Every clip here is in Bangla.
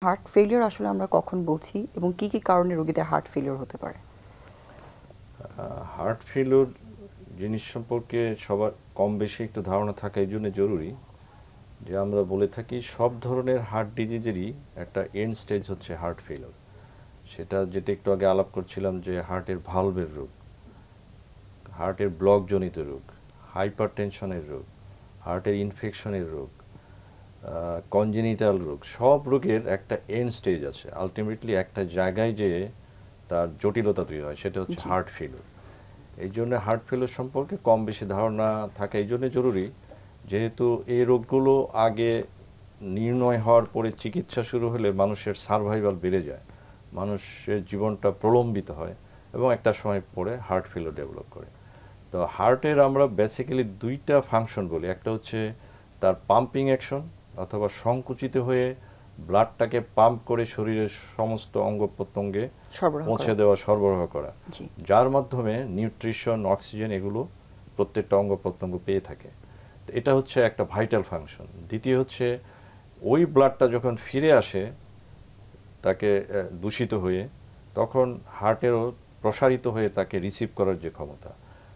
হার্ট ফেলিওর আসলে আমরা কখন বুঝি এবং কি কি কারণে রোগীদের হার্ট ফেলিওর হতে পারে? হার্ট ফেলিওর জিনিস সম্পর্কে সবার কম বেশি একটু ধারণা থাকা এই জন্য জরুরি যে আমরা বলে থাকি সব ধরনের হার্ট ডিজিজেরই একটা এন্ড স্টেজ হচ্ছে হার্ট ফেলিওর। সেটা যেটা একটু আগে আলাপ করছিলাম যে হার্টের ভালভের রোগ, হার্টের ব্লকজনিত রোগ, হাইপার টেনশনের রোগ, হার্টের ইনফেকশনের রোগ, কনজেনিটাল রোগ, সব রোগের একটা এন্ড স্টেজ আছে। আলটিমেটলি একটা জায়গায় যে তার জটিলতা তৈরি হয় সেটা হচ্ছে হার্ট ফেলিওর। এই জন্য হার্ট ফেলিওর সম্পর্কে কম বেশি ধারণা থাকা এই জন্য জরুরি, যেহেতু এই রোগগুলো আগে নির্ণয় হওয়ার পরে চিকিৎসা শুরু হলে মানুষের সারভাইভাল বেড়ে যায়, মানুষের জীবনটা প্রলম্বিত হয় এবং একটা সময় পরে হার্ট ফেলিওর ডেভেলপ করে। তো হার্টের আমরা বেসিক্যালি দুইটা ফাংশন বলি, একটা হচ্ছে তার পাম্পিং অ্যাকশন অথবা সংকুচিত হয়ে ব্লাডটাকে পাম্প করে শরীরের সমস্ত অঙ্গ প্রত্যঙ্গে পৌঁছে দেওয়া, সরবরাহ করা, যার মাধ্যমে নিউট্রিশন, অক্সিজেন এগুলো প্রত্যেকটা অঙ্গ প্রত্যঙ্গ পেয়ে থাকে। তো এটা হচ্ছে একটা ভাইটাল ফাংশন। দ্বিতীয় হচ্ছে ওই ব্লাডটা যখন ফিরে আসে তাকে দূষিত হয়ে, তখন হার্টেরও প্রসারিত হয়ে তাকে রিসিভ করার যে ক্ষমতা।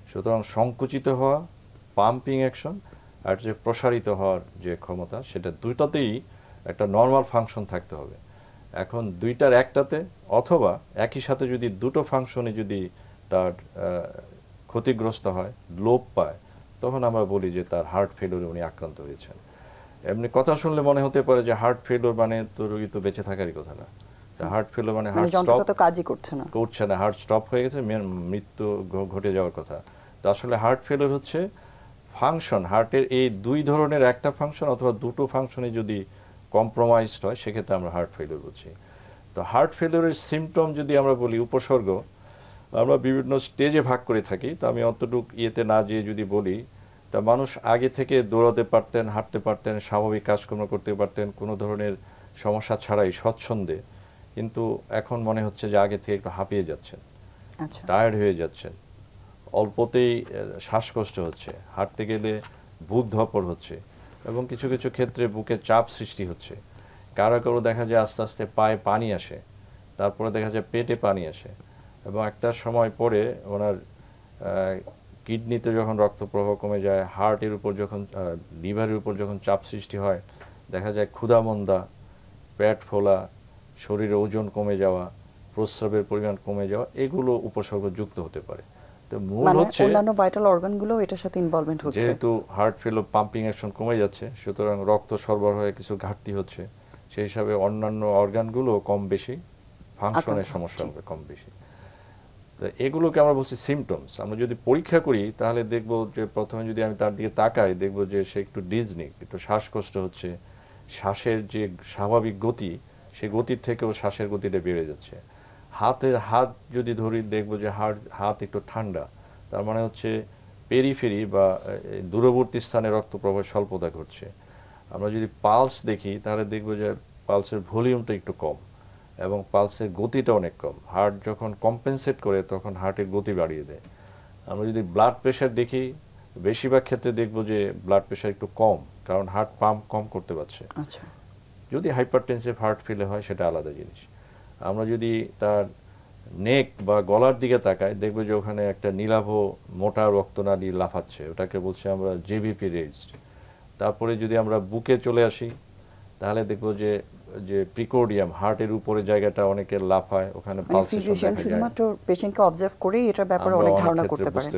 সুতরাং সংকুচিত হওয়া, পাম্পিং অ্যাকশন আর যে প্রসারিত হওয়ার যে ক্ষমতা, সেটা দুইটাতেই একটা নর্মাল ফাংশন থাকতে হবে। এখন দুইটার একটাতে অথবা একই সাথে যদি দুটো ফাংশনে যদি তার ক্ষতিগ্রস্ত হয়, লোপ পায়, তখন আমরা বলি যে তার হার্ট ফেলিওরে উনি আক্রান্ত হয়েছেন। এমনি কথা শুনলে মনে হতে পারে যে হার্ট ফেলিওর মানে তো রোগী তো বেঁচে থাকারই কথা না। হার্ট ফেলিওর মানে হার্ট স্টপ কাজই করছে না, হার্ট স্টপ হয়ে গেছে, মৃত্যু ঘটে যাওয়ার কথা। তো আসলে হার্ট ফেলিওর হচ্ছে ফাংশন, হার্টের এই দুই ধরনের একটা ফাংশন অথবা দুটো ফাংশনে যদি কম্প্রোমাইজড হয় সেক্ষেত্রে আমরা হার্ট ফেলিওর বুঝি। তো হার্ট ফেলিওরের সিমটম যদি আমরা বলি, উপসর্গ আমরা বিভিন্ন স্টেজে ভাগ করে থাকি। তো আমি অতটুক ইয়েতে না যেয়ে যদি বলি, তা মানুষ আগে থেকে দৌড়াতে পারতেন, হাঁটতে পারতেন, স্বাভাবিক কাজকর্ম করতে পারতেন কোনো ধরনের সমস্যা ছাড়াই স্বচ্ছন্দে, কিন্তু এখন মনে হচ্ছে যে আগে থেকে একটু হাঁপিয়ে যাচ্ছেন, টায়ার্ড হয়ে যাচ্ছেন, অল্পতেই শ্বাসকষ্ট হচ্ছে, হাঁটতে গেলে বুক ধপড় হচ্ছে এবং কিছু কিছু ক্ষেত্রে বুকে চাপ সৃষ্টি হচ্ছে। কারো কারো দেখা যায় আস্তে আস্তে পায়ে পানি আসে, তারপরে দেখা যায় পেটে পানি আসে এবং একটা সময় পরে ওনার কিডনিতে যখন রক্ত প্রবাহ কমে যায়, হার্টের উপর যখন, লিভারের উপর যখন চাপ সৃষ্টি হয়, দেখা যায় ক্ষুধামন্দা, পেট ফোলা, শরীরে ওজন কমে যাওয়া, প্রস্রাবের পরিমাণ কমে যাওয়া, এগুলো উপসর্গ যুক্ত হতে পারে। তো মূল হচ্ছে অন্যান্য ভাইটাল অর্গানগুলো এটার সাথে ইনভলভমেন্ট হচ্ছে। যেহেতু হার্ট ফেলিওর পাম্পিং অ্যাকশন কমে যাচ্ছে, সুতরাং রক্ত সরবরাহে কিছু ঘাটতি হচ্ছে, সেই হিসাবে অন্যান্য অর্গানগুলো কম বেশি ফাংশনের সমস্যা হবে কম বেশি। তো এগুলোকে আমরা বলছি সিমটমস। আমরা যদি পরীক্ষা করি তাহলে দেখব যে প্রথমে যদি আমি তার দিকে তাকাই, দেখব যে সে একটু ডিজনি, একটু শ্বাসকষ্ট হচ্ছে, শ্বাসের যে স্বাভাবিক গতি সেই গতির থেকেও শ্বাসের গতিটা বেড়ে যাচ্ছে। হাত যদি ধরি, দেখব যে হাত একটু ঠান্ডা, তার মানে হচ্ছে পেরিফেরি বা দূরবর্তী স্থানে রক্ত প্রবাহ স্বল্পতা ঘটছে। আমরা যদি পালস দেখি তাহলে দেখব যে পালসের ভলিউমটা একটু কম এবং পালসের গতিটা অনেক কম। হার্ট যখন কম্পেনসেট করে তখন হার্টের গতি বাড়িয়ে দেয়। আমরা যদি ব্লাড প্রেশার দেখি, বেশিরভাগ ক্ষেত্রে দেখব যে ব্লাড প্রেশার একটু কম, কারণ হার্ট পাম্প কম করতে পারছে। যদি হাইপারটেনসিভ হার্ট ফেলে হয় সেটা আলাদা জিনিস। আমরা যদি তার নেক বা গলার দিকে তাকাই, দেখবো যে ওখানে একটা নীলাভ মোটা রক্তনালী লাফাচ্ছে, ওটাকে বলছি আমরা জেভিপি রেজড। তারপরে যদি আমরা বুকে চলে আসি তাহলে দেখবো যে যে প্রিকোর্ডিয়াম, হার্টের উপরে জায়গাটা অনেকের লাফায়, ওখানে পালসেশন দেখা যায়। শুধুমাত্র পেশেন্টকে অবজার্ভ করেই এটার ব্যাপারে অনেক ধারণা করতে পারে।